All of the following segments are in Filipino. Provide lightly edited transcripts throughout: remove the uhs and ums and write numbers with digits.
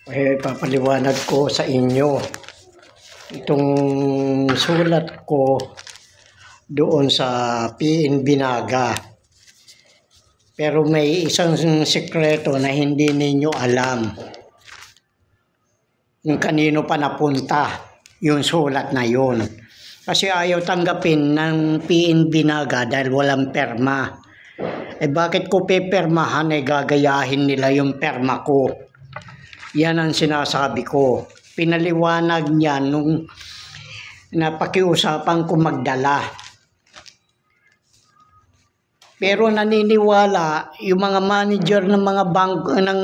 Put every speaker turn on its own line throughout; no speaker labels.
Papaliwanag ko sa inyo itong sulat ko doon sa PNB Naga. Pero may isang sikreto na hindi ninyo alam kung kanino pa napunta yung sulat na yun. Kasi ayaw tanggapin ng PNB Naga dahil walang perma. Bakit ko pepermahan gagayahin nila yung perma ko? Yan ang sinasabi ko. Pinaliwanag niya nung napakiusapan ko magdala. Pero naniniwala yung mga manager ng mga bangko ng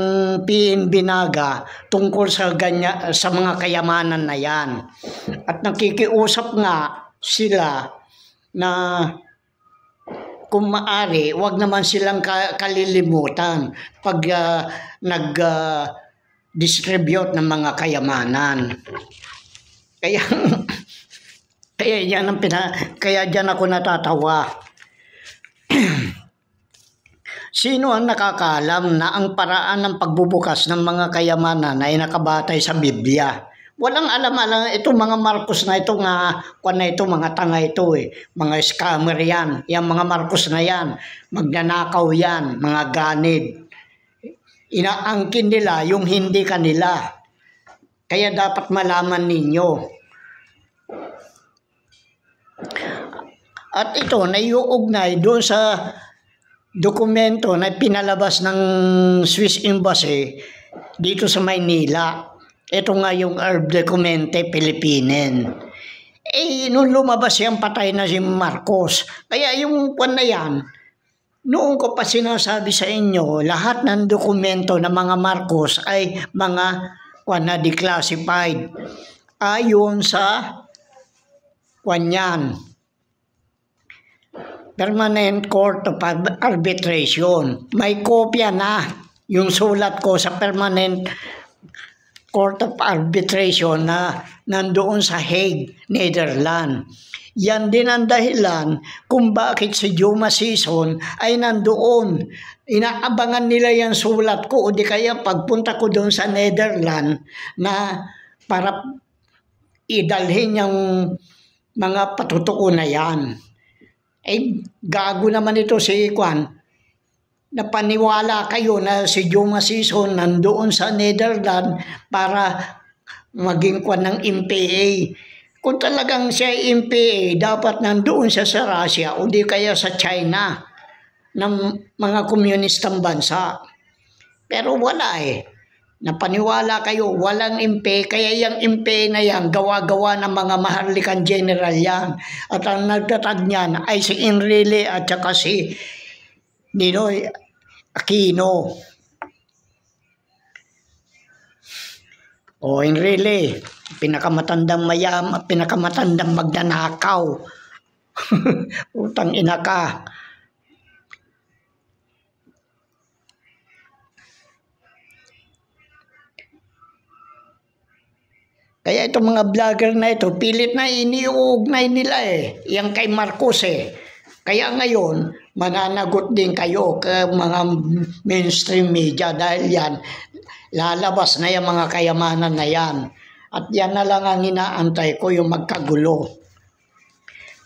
PNB Naga tungkol sa mga kayamanan na yan. At nakikiusap nga sila na kung maaari, wag naman silang kalilimutan pag distribute ng mga kayamanan. Kaya diyan ako natatawa. Sino ang nakakaalam na ang paraan ng pagbubukas ng mga kayamanan ay nakabatay sa Biblia? Walang alam itong mga Marcos na ito mga tanga ito Mga scammer yan. Yung mga Marcos na yan. Magnanakaw yan. Mga ganid. Inaangkin nila yung hindi kanila. Kaya dapat malaman ninyo. At ito, naiuugnay doon sa dokumento na pinalabas ng Swiss Embassy dito sa Maynila. Ito nga yung Documente Pilipinen. Nung lumabas yung patay na si Marcos. Kaya yung kwan na yan, noon ko pa sinasabi sa inyo, lahat ng dokumento ng mga Marcos ay mga na declassified. Ayon sa Permanent Court of Arbitration. May kopya na yung sulat ko sa Permanent Court of Arbitration na nandoon sa Hague, Netherlands. Yan din ang dahilan kung bakit si Juma Sison ay nandoon. Inaabangan nila yung sulat ko o di kaya pagpunta ko doon sa Netherlands na para idalhin yung mga patutuo na yan. Gago naman ito si Kwan. Napaniwala kayo na si Juma Sison nandoon sa Netherlands para maging Kwan ng MPA. Kung talagang siya ay MPA, dapat nandoon siya sa Russia o di kaya sa China ng mga komunistang bansa. Pero wala Napaniwala kayo, walang MPA, kaya yung MPA na yan, gawa-gawa ng mga maharlikang general yan. At ang nagtatag niyan ay si Enrile at saka si Ninoy Aquino. Enrile, pinakamatandang pinakamatandang magnanakaw. Utang ina ka. Kaya itong mga vlogger na ito, pilit na iniuugnay nila Yang kay Marcos Kaya ngayon, mananagot din kayo kay mga mainstream media dahil yan, lalabas na yung mga kayamanan na yan. At yan na lang ang inaantay ko, yung magkagulo.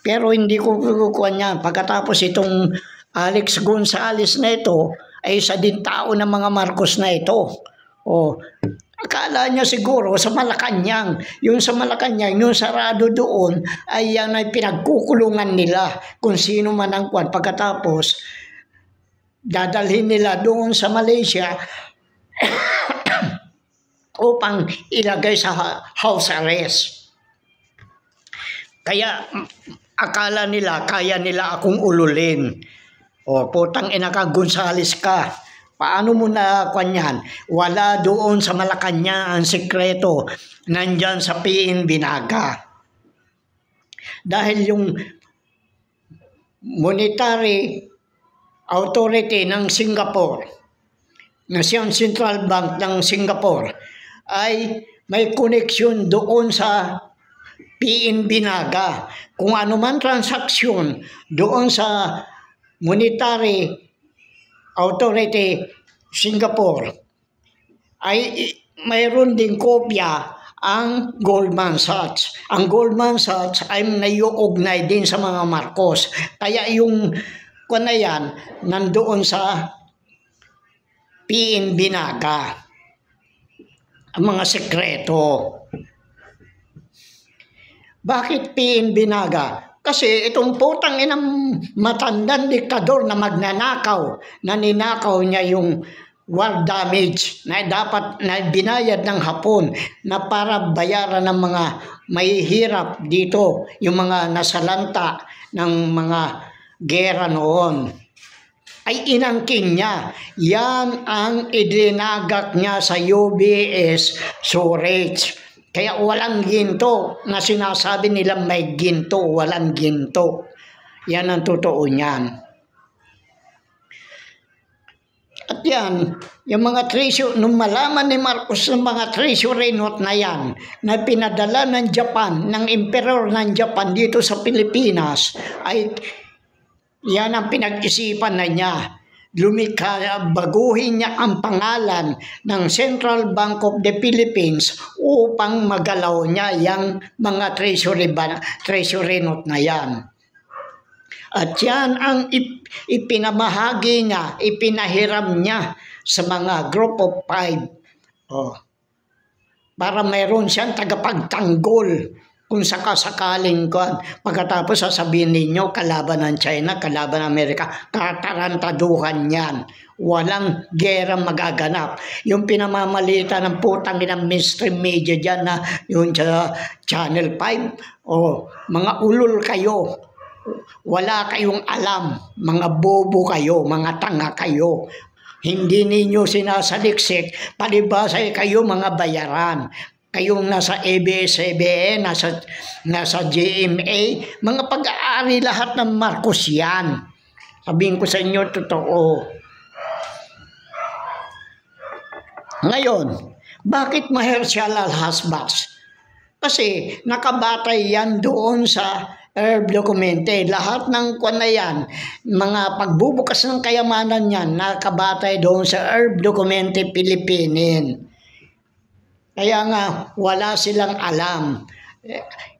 Pero hindi ko kukuha niyan. Pagkatapos itong Alex Gonzales na ito, ay isa din tao ng mga Marcos na ito. Akala niya siguro sa Malacanang, yung sa Malacanang, yung sarado doon, ay yan ay pinagkukulungan nila kung sino man ang kwan. Pagkatapos, dadalhin nila doon sa Malaysia upang ilagay sa house arrest. Kaya akala nila, kaya nila akong ululin. Putang ina ka, Gonzales ka. Paano mo na kanyan? Wala doon sa Malacanang ang sikreto. Nandyan sa PNB Naga. Dahil yung monetary authority ng Singapore, na siyang Central Bank ng Singapore, ay may connection doon sa PNB Naga. Kung ano man transaksyon doon sa monetary Authority Singapore ay mayroon ding kopya ang Goldman Sachs. Ang Goldman Sachs ay naiuugnay din sa mga Marcos. Kaya yung na yan, nandoon sa PNB Naga. Ang mga sekreto. Bakit PNB Naga? Kasi itong putang inang matandang diktador na magnanakaw, naninakaw niya yung war damage na dapat na binayad ng Hapon na para bayaran ng mga mahihirap dito, yung mga nasalanta ng mga gera noon. Ay inangkin niya. Yan ang idinagak niya sa UBS Surage. Kaya walang ginto na sinasabi nila may ginto, walang ginto. Yan ang totoo niyan. At yan, yung mga treasure, nung malaman ni Marcos ng mga treasury note na yan, na pinadala ng Japan, ng emperor ng Japan dito sa Pilipinas, ay yan ang pinag-isipan na niya. Lumikha, baguhin niya ang pangalan ng Central Bank of the Philippines upang magalaw niya yung mga treasury note na yan. At yan ang ipinamahagi niya, ipinahiram niya sa mga group of 5. Para mayroon siyang tagapagtanggol kung sakasakaling pagkatapos sasabihin ninyo kalaban ng China, kalaban ng Amerika, katarantaduhan yan. Walang gera magaganap. Yung pinamamalita ng putang ng mainstream media dyan na yung sa Channel 5, mga ulol kayo. Wala kayong alam, mga bobo kayo, mga tanga kayo. Hindi ninyo sinasaliksik, palibasa kayo mga bayaran. Kayong nasa ABS-CBN, nasa GMA, mga pag-aari lahat ng Marcos yan. Sabihin ko sa inyo, totoo. Ngayon, bakit Mahershal Alhasbas? Kasi nakabatay yan doon sa herb dokumente. Lahat ng na yan, mga pagbubukas ng kayamanan yan, nakabatay doon sa herb dokumente Pilipinin. Kaya nga, wala silang alam.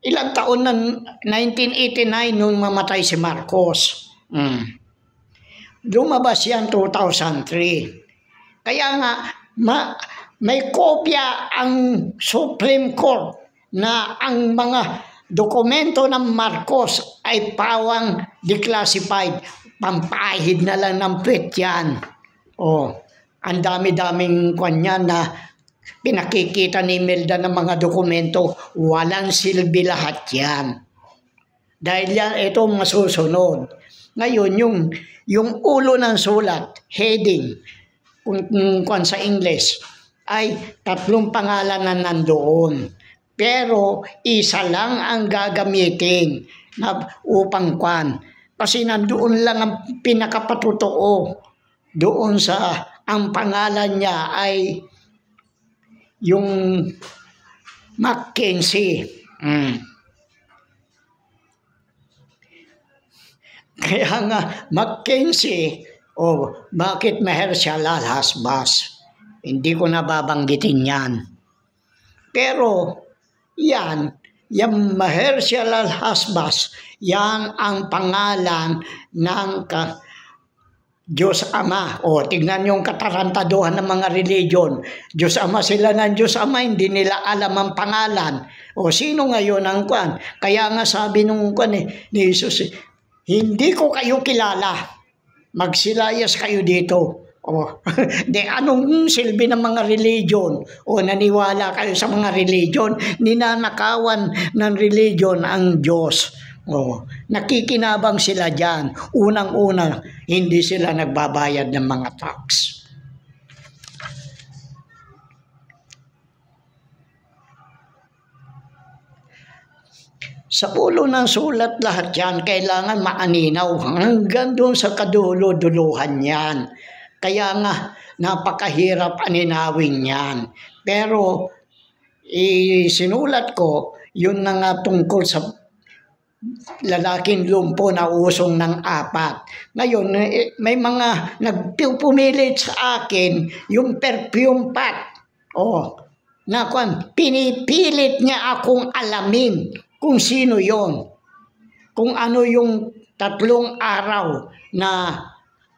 Ilang taon na 1989 nung mamatay si Marcos. Lumabas yan 2003. Kaya nga, may kopya ang Supreme Court na ang mga dokumento ng Marcos ay pawang declassified. Pampahid na lang ng puwet yan. Ang dami-daming kanya na pinakikita ni Imelda ng mga dokumento, walang silbi lahat yan. Dahil yan, ito masusunod. Ngayon, yung ulo ng sulat, heading, kung sa English, ay 3 pangalan na nandoon. Pero isa lang ang gagamitin na upang kasi nandoon lang ang pinakapatotoo. Doon sa, ang pangalan niya ay yung Mackenzie. Kaya nga, Mackenzie, bakit Mahershal Alhasbas? Hindi ko nababanggitin yan. Pero, yung Mahershal Alhasbas, yan ang pangalan ng Diyos Ama. Tignan yung katarantaduhan ng mga religion. Diyos Ama sila ng Diyos Ama, hindi nila alam ang pangalan. Sino ngayon ang Kaya nga sabi nung ni Jesus, hindi ko kayo kilala. Magsilayas kayo dito. Anong silbi ng mga religion? Naniwala kayo sa mga religion? Ninanakawan ng religion ang Diyos. Nakikinabang sila dyan. Unang-una, hindi sila nagbabayad ng mga tax. Sa ulo ng sulat lahat yan, kailangan maaninaw hanggang doon sa kadulo-duluhan yan. Kaya nga, napakahirap aninawin yan. Pero, sinulat ko, yun na nga tungkol sa lalaking lumpo na usong ng 4. Ngayon, may mga nagpumilit sa akin yung perfume pot. na pinipilit niya akong alamin kung sino yon, kung ano yung 3 araw na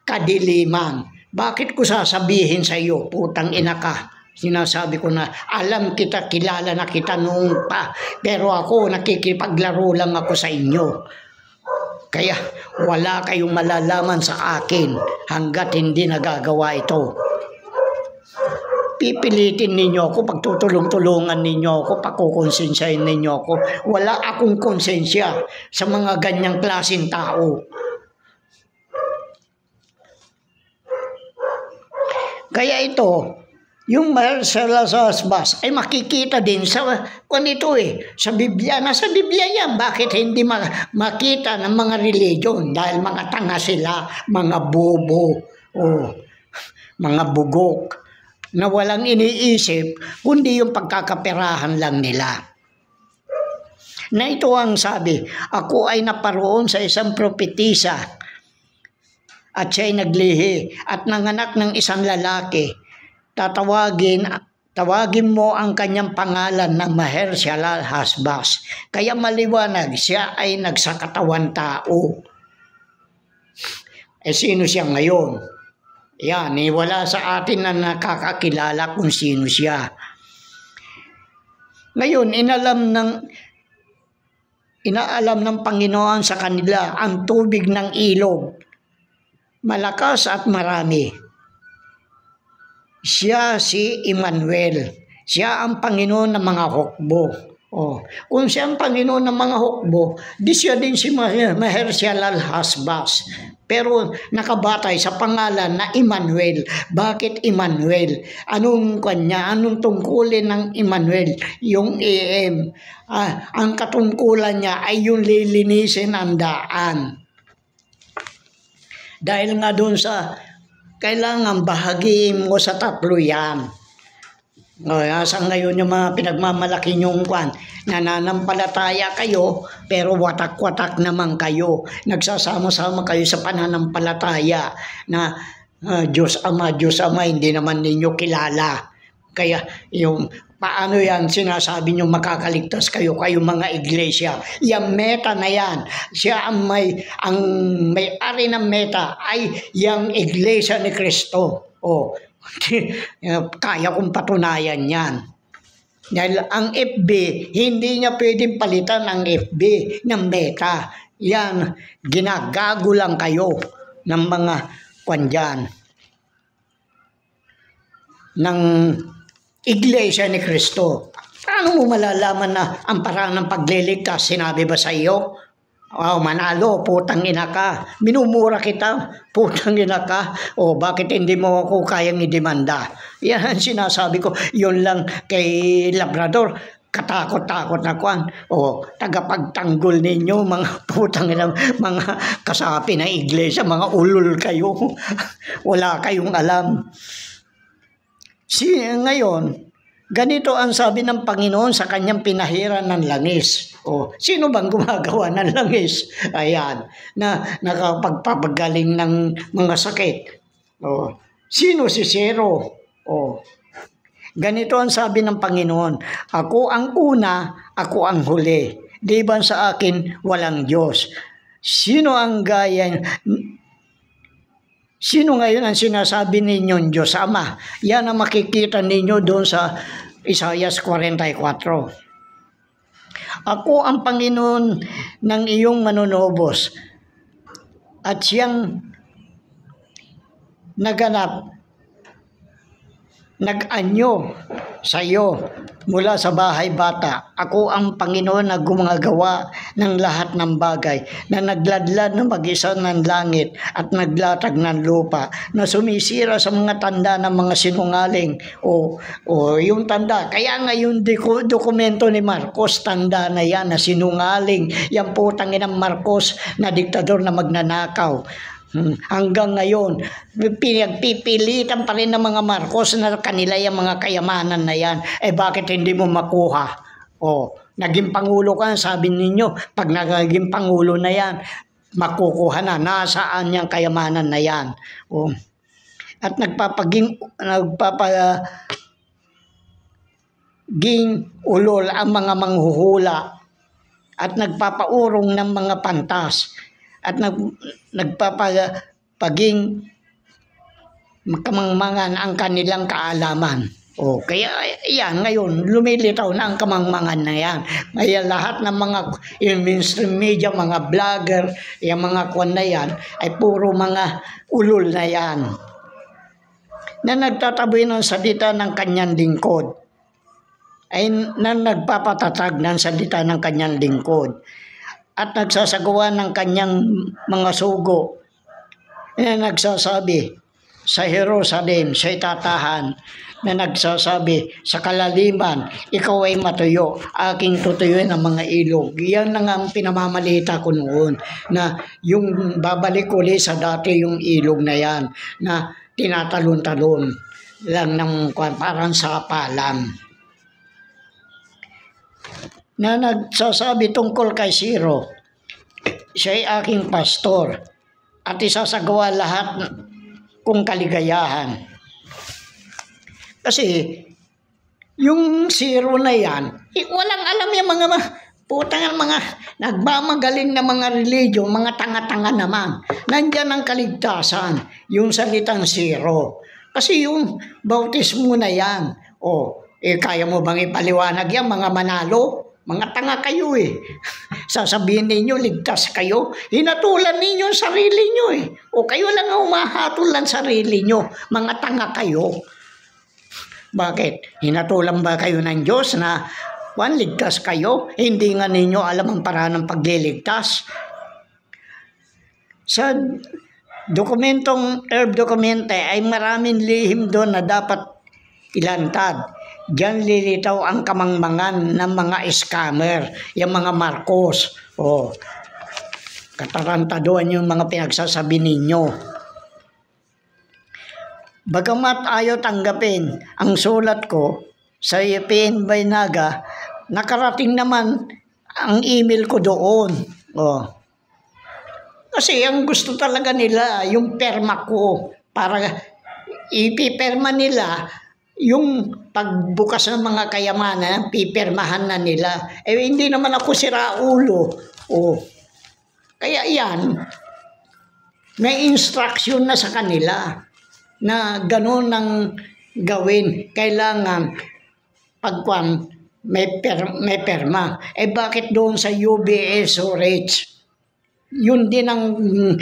kadiliman. Bakit ko sasabihin sa iyo, putang ina ka? Sinasabi ko na alam kita, kilala na kita noong pa, pero ako nakikipaglaro lang ako sa inyo. Kaya wala kayong malalaman sa akin hanggat hindi nagagawa ito. Pipilitin ninyo ako, pagtutulong-tulungan ninyo ako, pakukonsensyahin ninyo ako. Wala akong konsensya sa mga ganyang klaseng tao. Kaya ito, yung Marcela Sasbas ay makikita din sa sa Biblia. Nasa Biblia yan. Bakit hindi makita ng mga religion? Dahil mga tanga sila, mga bobo, mga bugok, na walang iniisip, kundi yung pagkakaperahan lang nila. Na ito ang sabi, ako ay naparoon sa isang propetisa at siya'y naglihi at nanganak ng isang lalaki. Tawagin mo ang kanyang pangalan na Maher-shalal-Has-baz. Kaya maliwanag, siya ay nagsakatawan tao. Sino siya ngayon? Yan, wala sa atin na nakakakilala kung sino siya. Ngayon, inaalam ng Panginoon sa kanila ang tubig ng ilog, malakas at marami. Siya si Emmanuel. Siya ang Panginoon ng mga hukbo. Kung siya ang Panginoon ng mga hukbo, di siya din si Maher-shalal-Has-baz. Pero nakabatay sa pangalan na Emmanuel. Bakit Emmanuel? Anong tungkulin ng Emmanuel? Yung AM. Ang katungkulan niya ay yung lilinisin ang daan. Dahil nga doon sa kailangan bahagiin mo sa 3 yan. Sa ngayon yung mga pinagmamalaki nyong nananampalataya kayo, pero watak-watak naman kayo. Nagsasama-sama kayo sa pananampalataya na Diyos Ama, hindi naman ninyo kilala. Kaya yung paano yan sinasabi nyo makakaligtas kayo, kayong mga iglesia. Yung meta na yan, siya ang may-ari ng meta ay yung iglesia ni Kristo. Kaya kong patunayan yan. Dahil ang FB, hindi niya pwedeng palitan ang FB ng meta. Yan, ginagago lang kayo ng mga dyan, ng Iglesia ni Kristo. Paano mo malalaman na ang parang ng pagliligtas? Sinabi ba sa iyo? Manalo, putang ina ka. Minumura kita, putang ina ka. Bakit hindi mo ako kayang idemanda? Yan ang sinasabi ko. Yun lang kay Labrador. Katakot-takot na tagapagtanggol ninyo, mga putang ina, mga kasapi ng iglesia, mga ulul kayo. Wala kayong alam. Ngayon, ganito ang sabi ng Panginoon sa kanyang pinahiran ng langis. Sino bang gumagawa ng langis? Ayan, na nakapagpapagaling ng mga sakit. Sino si Zero? Ganito ang sabi ng Panginoon, ako ang una, ako ang huli. Liban sa akin, walang Diyos. Sino ngayon ang sinasabi ninyong Diyos Ama? Yan ang makikita ninyo doon sa Isaiah 44. Ako ang Panginoon ng iyong manunobos at siyang nag-anyo sa iyo mula sa bahay bata. Ako ang Panginoon na gumagawa ng lahat ng bagay, na nagladlad ng mag-isa ng langit at naglatag ng lupa, na sumisira sa mga tanda ng mga sinungaling. Yung tanda. Kaya nga yung dokumento ni Marcos, tanda na yan, na sinungaling. Yan putang inang Marcos na diktador na magnanakaw. Hanggang ngayon, pinagpipilitan pa rin ng mga Marcos na kanila yung mga kayamanan na yan. Bakit hindi mo makuha? Naging pangulo ka, sabi ninyo, pag naging pangulo na yan, makukuha na. Nasaan yung kayamanan na yan? ging ulol ang mga manghuhula at nagpapaurong ng mga pantas at nagpapaging kamangmangan ang kanilang kaalaman. O, kaya yan, ngayon, lumilitaw na ang kamangmangan na yan. Kaya lahat ng mga mainstream media, mga vlogger, yung mga kwan na yan, ay puro mga ulol na yan. Na nagtataboy ng salita ng kanyang lingkod. Ay na nagpapatatag ng salita ng kanyang lingkod. At nagsasagawa ng kanyang mga sugo. Na nagsasabi, sa Jerusalem, sa itatahan, na nagsasabi sa kalaliman, ikaw ay matuyo, aking tutuyuin ang mga ilog. Yan lang ang pinamamalita ko noon, na yung babalik uli sa dati yung ilog na yan, na tinatalon-talon lang ng parang sapalan. Na nagsasabi tungkol kay Ciro, siya ay aking pastor at isasagawa lahat kong kaligayahan. Kasi, yung Ciro na yan, walang alam yung mga putang mga nagmamagaling na mga religion, mga tanga-tanga naman. Nandyan ang kaligtasan, yung salitang Ciro. Kasi yung bautismo na yan, kaya mo bang ipaliwanag yan, mga manalo? Mga tanga kayo eh. Sasabihin ninyo, ligtas kayo. Hinatulan ninyo ang sarili nyo eh. O kayo lang ang umahatol ang sarili nyo. Mga tanga kayo. Bakit? Hinatulan ba kayo ng Diyos na ligtas kayo? Hindi nga ninyo alam ang paraan ng pagliligtas. Sa dokumentong Herb Dokumente ay maraming lihim doon na dapat ilantad. Diyan lilitaw ang kamangmangan ng mga scammer, yung mga Marcos. Katarantaduan yung mga pinagsasabi ninyo. Bagamat ayaw tanggapin ang sulat ko sa PN by Naga, nakarating naman ang email ko doon. Kasi ang gusto talaga nila, yung perma ko, para ipiperma nila yung pagbukas ng mga kayamanan, pipermahan na nila. Hindi naman ako siraulo. Kaya yan, may instruction na sa kanila na gano'n ang gawin. Kailangan pagkuan may perma. Bakit doon sa UBS o rates? Yun din ang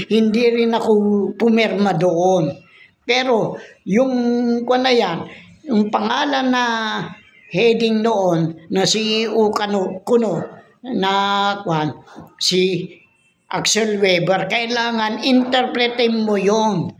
hindi rin ako pumirma doon. Pero yung kuan na yan, yung pangalan na heading noon na CEO kuno na kuan, si Axel Weber, kailangan interpretin mo yon.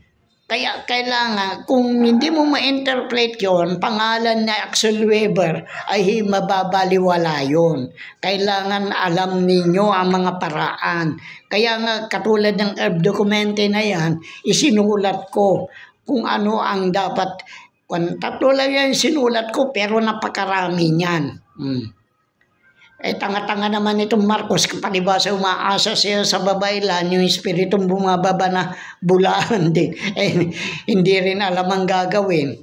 Kaya kailangan, kung hindi mo ma-interpret yon, pangalan na Axel Weber ay mababaliwala yon. Kailangan alam ninyo ang mga paraan. Kaya nga katulad ng Herb Dokumente na yan, isinulat ko kung ano ang dapat. Tatlo lang yan sinulat ko pero napakarami niyan. Tanga-tanga naman itong Marcos, palibasa umaasa siya sa babaylan, yung espiritong bumababa na bulaan din. Hindi rin alam ang gagawin.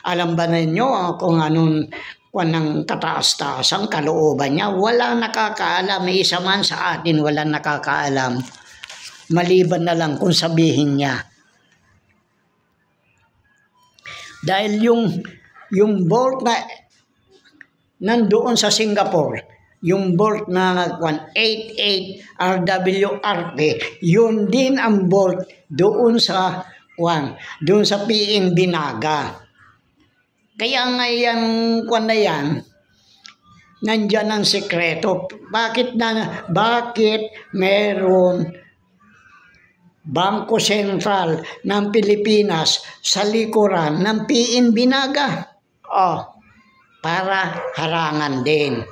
Alam ba ninyo kung anong ng kataas-taasang kalooban niya? Wala nakakaalam. May isa man sa atin wala nakakaalam. Maliban na lang kung sabihin niya. Dahil yung bolt na nandoon sa Singapore, yung bolt na 88 RWRP, yun din ang bolt doon sa PNB Naga. Kaya nga yan, na yan, nandyan ang sekreto. Bakit meron Bangko Sentral ng Pilipinas sa likuran ng PNB Naga? Para harangan din.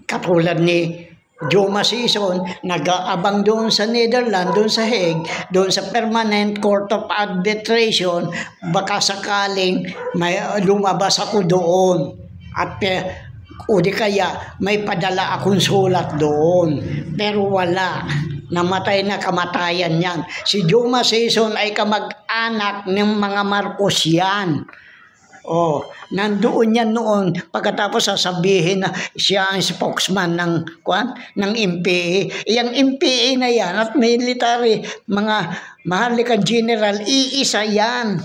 Katulad ni Joma Sison, nag-aabang doon sa Netherlands, doon sa Hague, doon sa Permanent Court of Arbitration, baka sakaling may lumabas ako doon. At o di kaya may padala akong sulat doon. Pero wala. Namatay na kamatayan yan. Si Joma Sison ay kamag-anak ng mga Marcos yan. Nandoon yan noon pagkatapos sasabihin na siya ang spokesman ng MPA. Yung MPA na yan at military, mga maharlikang general, iisa yan.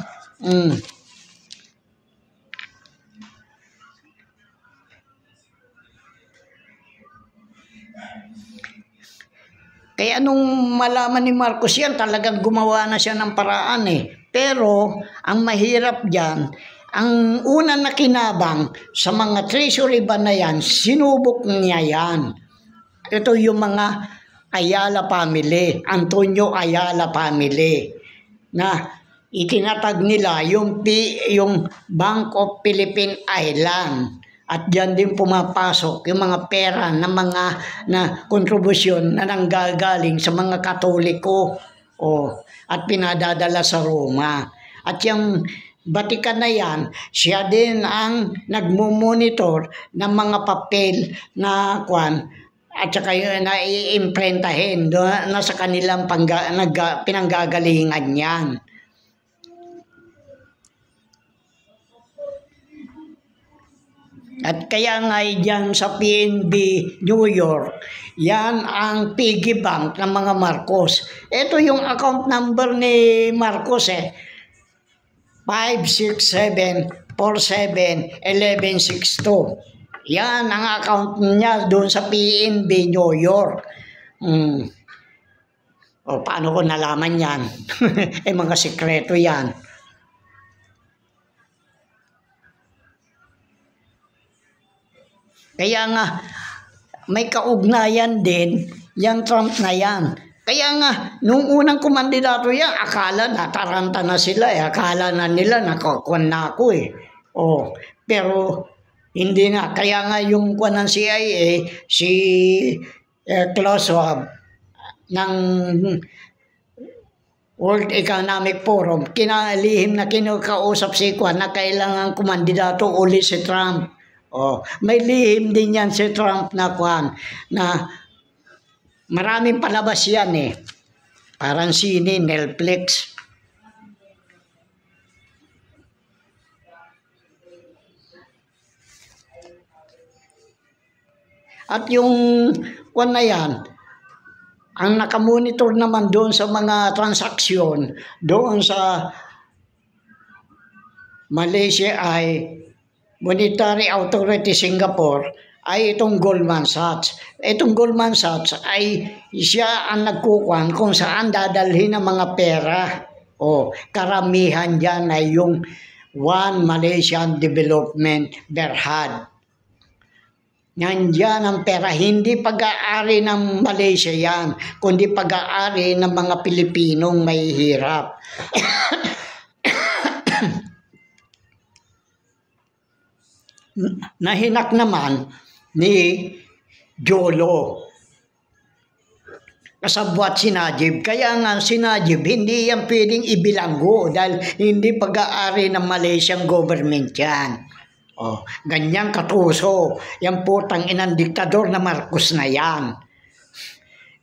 Kaya nung malaman ni Marcos yan, talagang gumawa na siya ng paraan eh. Pero ang mahirap dyan, ang una na kinabang sa mga treasury ba na yan, sinubok niya yan. Ito yung mga Ayala family, Antonio Ayala family, na itinatag nila yung Bank of Philippine Island. At diyan din pumapasok yung mga pera ng mga kontribusyon na nanggagaling sa mga Katoliko at pinadadala sa Roma. At yung Vatican na yan, siya din ang nagmumonitor ng mga papel na at saka na i-imprentahin na sa kanilang pinanggagalingan yan. At kaya nga dyan sa PNB New York, yan ang piggy bank ng mga Marcos. Ito yung account number ni Marcos 567471162. Yan ang account niya doon sa PNB New York. Paano ko nalaman yan? Mga sikreto yan. Kaya nga, may kaugnayan din yung Trump na yan. Kaya nga, nung unang kumandidato yan, akala nataranta na sila akala na nila nakakuan na ako pero hindi na. Kaya nga yung kuan ng CIA, si Klaus Schwab ng World Economic Forum, kinalihim na kinakausap si kuan na kailangan kumandidato uli si Trump. May lihim din yan si Trump na na maraming palabas yan Parang sine, Netflix. At yung na yan, ang nakamonitor naman doon sa mga transaksyon doon sa Malaysia ay Monetary Authority Singapore ay itong Goldman Sachs. Itong Goldman Sachs ay siya ang nagkukuhan kung saan dadalhin ang mga pera. Karamihan dyan ay yung One Malaysian Development Berhad. Nandyan ang pera, hindi pag-aari ng Malaysia yan, kundi pag-aari ng mga Pilipinong may hirap. Nahinak naman ni Jolo kasabwat si Najib. Kaya nga si Najib hindi yan pwedeng ibilanggo dahil hindi pag-aari ng Malaysian government yan. Ganyan katuso yung putang inang diktador na Marcos na yan.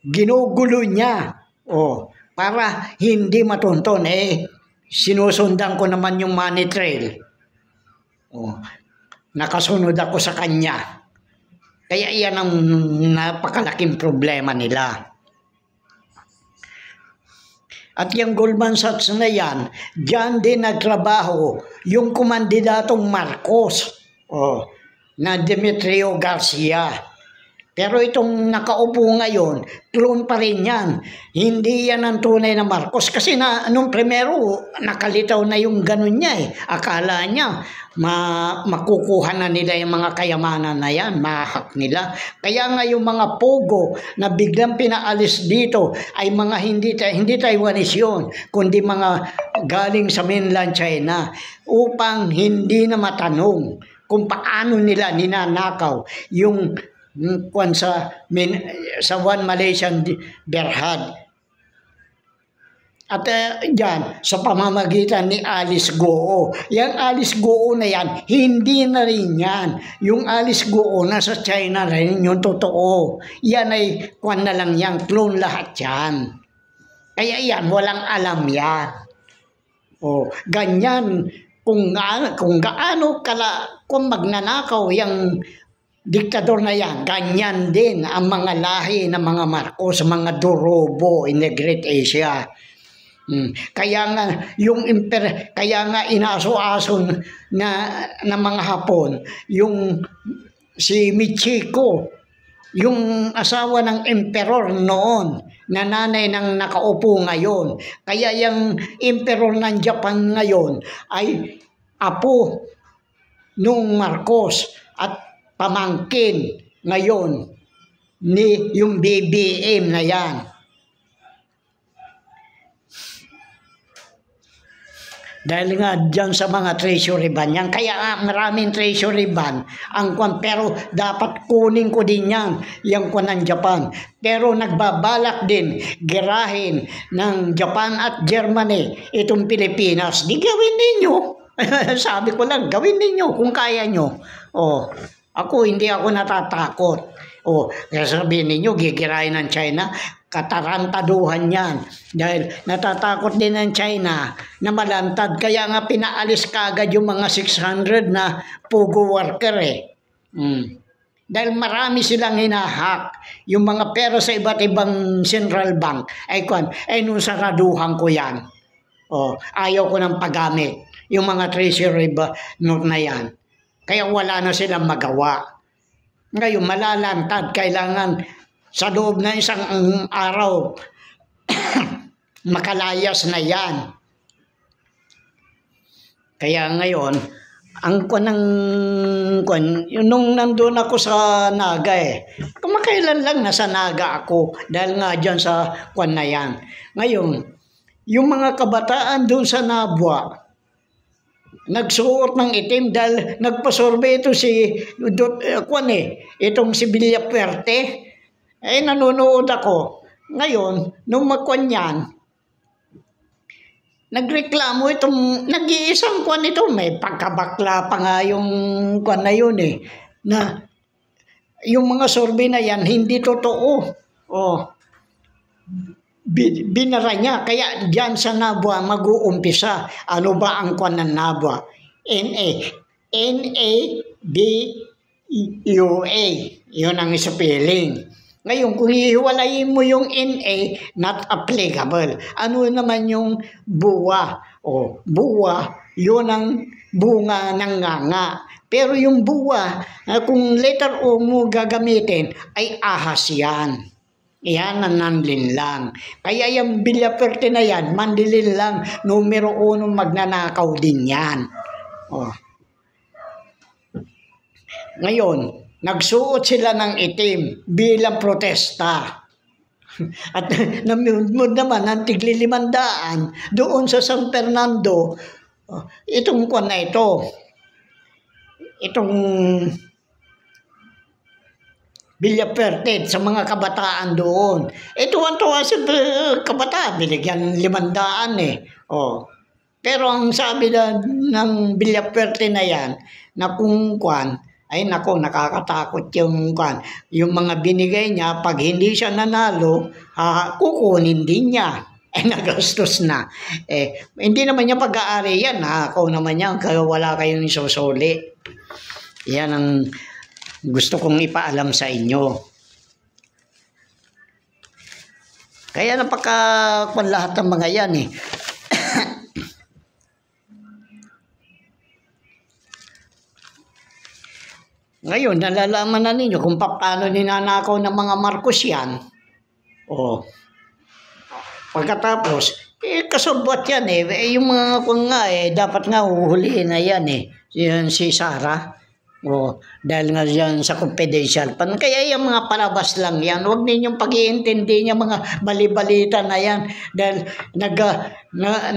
Ginugulo niya para hindi matunton sinusundan ko naman yung money trail. Nakasunod ako sa kanya. Kaya iyan ang napakalaking problema nila. At yung Goldman Sachs na yan, diyan din nagtrabaho yung kumandidatong Marcos na Demetrio Garcia. Pero itong nakaupo ngayon, clone pa rin yan. Hindi yan ang tunay na Marcos. Kasi nung primero, nakalitaw na yung ganun niya Akala niya, makukuha na nila yung mga kayamanan na yan, mahak nila. Kaya nga yung mga pogo na biglang pinaalis dito ay mga hindi Taiwanese yun, kundi mga galing sa mainland China upang hindi na matanong kung paano nila ninanakaw yung sa One Malaysian Berhad. At dyan, sa pamamagitan ni Alice Goo. Yung Alice Goo na yan, hindi na rin yan. Yung Alice Goo na sa China rin, yung totoo. Yan ay na lang yan, clone lahat yan. Kaya yan, walang alam yan. Ganyan kung gaano kung magnanakaw yung diktador na yan, ganyan din ang mga lahi ng mga Marcos, mga Durobo in the Great Asia. Kaya nga kaya nga inaso-aso na mga Hapon, yung si Michiko, yung asawa ng emperor noon, na nanay ng nakaupo ngayon. Kaya yung emperor ng Japan ngayon ay apo nung Marcos at pamangkin ngayon ni yung BBM na yan. Dahil nga dyan sa mga treasury ban yan. Kaya nga maraming treasury ban ang kwan. Pero dapat kunin ko din yan, yung kwan ng Japan. Pero nagbabalak din girahin ng Japan at Germany itong Pilipinas. Di gawin ninyo. Sabi ko lang, gawin ninyo kung kaya nyo. Ako, hindi ako natatakot. Kaya sabihin ninyo, gigirahin ng China. Katarantaduhan yan. Dahil natatakot din ng China na malantad. Kaya nga pinaalis kagad yung mga 600 na pugo worker Dahil marami silang hinahak. Yung mga pera sa iba't ibang central bank. Nung saraduhan ko yan. Ayaw ko ng paggamit. Yung mga treasury note na yan. Kaya wala na silang magawa. Ngayon, malalantad. Kailangan sa loob na isang araw, makalayas na yan. Kaya ngayon, nung nandun ako sa Naga kumakailan lang nasa Naga ako dahil nga dyan sa kwan na yan. Ngayon, yung mga kabataan doon sa Nabwa, nagsuot ng itim dahil nagpasurvey ito itong si Villafuerte. Nanonood ako. Ngayon, nung magkwan yan, nagreklamo itong, nag-iisang kwan ito, may pagkabakla pa nga yung kwan na yun na yung mga survey na yan, hindi totoo. Binara niya, kaya dyan sa Nabwa mag-uumpisa. Ano ba ang kwan ng Nabwa? NABUA. Yun ang spelling. Ngayon, kung hihiwalayin mo yung NA, not applicable. Ano naman yung buwa? Buwa, yun ang bunga ng nganga. Pero yung buwa, kung letter O mo gagamitin, ay ahas yan. Yan ang nanlinlang. Kaya yung Villafuerte na yan, mandilin lang, numero 1 magnanakaw din yan. Ngayon, nagsuot sila ng itim bilang protesta. At namimod naman ang tigli 500 doon sa San Fernando. Itong kwan na ito. Itong Villafuerte sa mga kabataan doon. Tuwan-tuwa sa kabataan. Binigyan 500 Pero ang sabi ng Villafuerte na yan, na kung kwan, ay nako, nakakatakot yung kwan. Yung mga binigay niya, pag hindi siya nanalo, kukunin din niya. Nagastos na. Hindi naman niya pag-aari yan. Ako naman yan, kaya wala kayong isusuli. Yan ang gusto kong ipaalam sa inyo. Kaya napaka-kwan lahat ng mga yan Ngayon, nalalaman na ninyo kung paano ninanakaw ng mga Marcos yan. Pagkatapos, kasabot yan yung mga kung nga dapat nga uhulihin na yan Yan si Sara. Dahil nga dyan sa confidential. Kaya yung mga palabas lang yan. Huwag ninyong pag-iintindi niya mga balibalita na yan. Dahil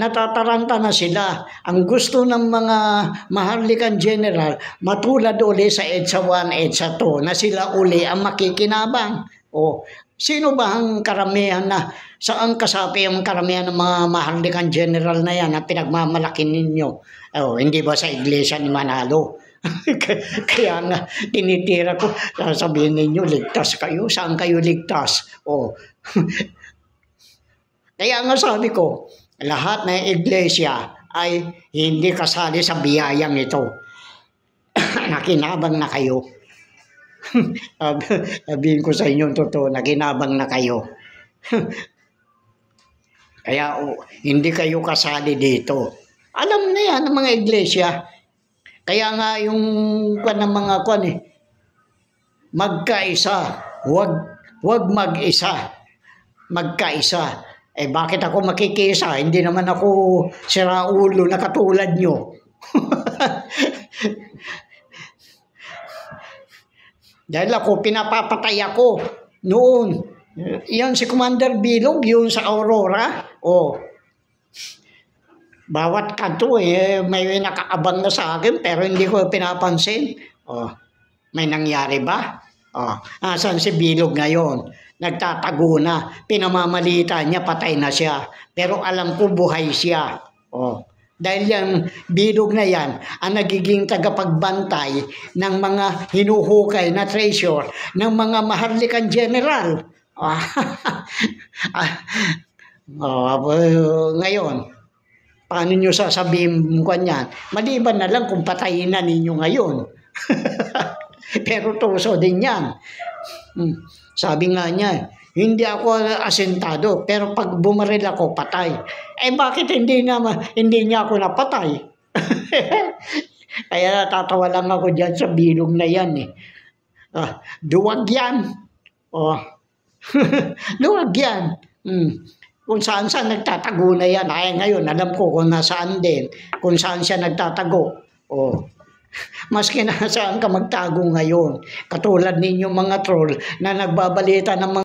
natataranta na sila. Ang gusto ng mga maharlikang general, matulad uli sa EDSA 1, EDSA 2, na sila uli ang makikinabang. Sino ba ang karamihan na, saan kasapi ang karamihan ng mga maharlikang general na yan na pinagmamalaki ninyo? Hindi ba sa iglesia ni Manalo? Kaya nga tinitira ko, sasabihin ninyo ligtas kayo, saan kayo ligtas? Kaya nga sabi ko, lahat na iglesia ay hindi kasali sa biyayang ito. Nakinabang na kayo. Sabihin ko sa inyo totoo, nakinabang na kayo. Kaya hindi kayo kasali dito. Alam na yan ng mga iglesia. Kaya nga yung ng mga magkaisa, wag mag-isa. Magkaisa. Bakit ako makikisa? Hindi naman ako siraulo na katulad nyo. Dahil ako, pinapapatay ako noon. Yan si Commander Bilog, yun sa Aurora. Bawat kanto may nakaabang na sa akin pero hindi ko pinapansin. May nangyari ba? Asan si Bilog ngayon? Nagtatago na. Pinamamalita niya, patay na siya. Pero alam ko buhay siya. Dahil yung Bilog na yan ang nagiging tagapagbantay ng mga hinuhukay na treasure ng mga maharlikang general. Ngayon, paano nyo sasabihin ko niyan? Maliban na lang kung patayin na ninyo ngayon. Pero tuso din yan. Sabi nga niya, hindi ako asentado, pero pag bumaril ako, patay. Bakit hindi niya ako napatay? Kaya natatawa lang ako dyan sa Bilog na yan. Duwag yan. Duwag yan. Kung saan nagtatago na yan. Ngayon, alam ko kung nasaan din. Kung saan siya nagtatago. Maski nasaan ka magtago ngayon. Katulad ninyo mga troll na nagbabalita ng mga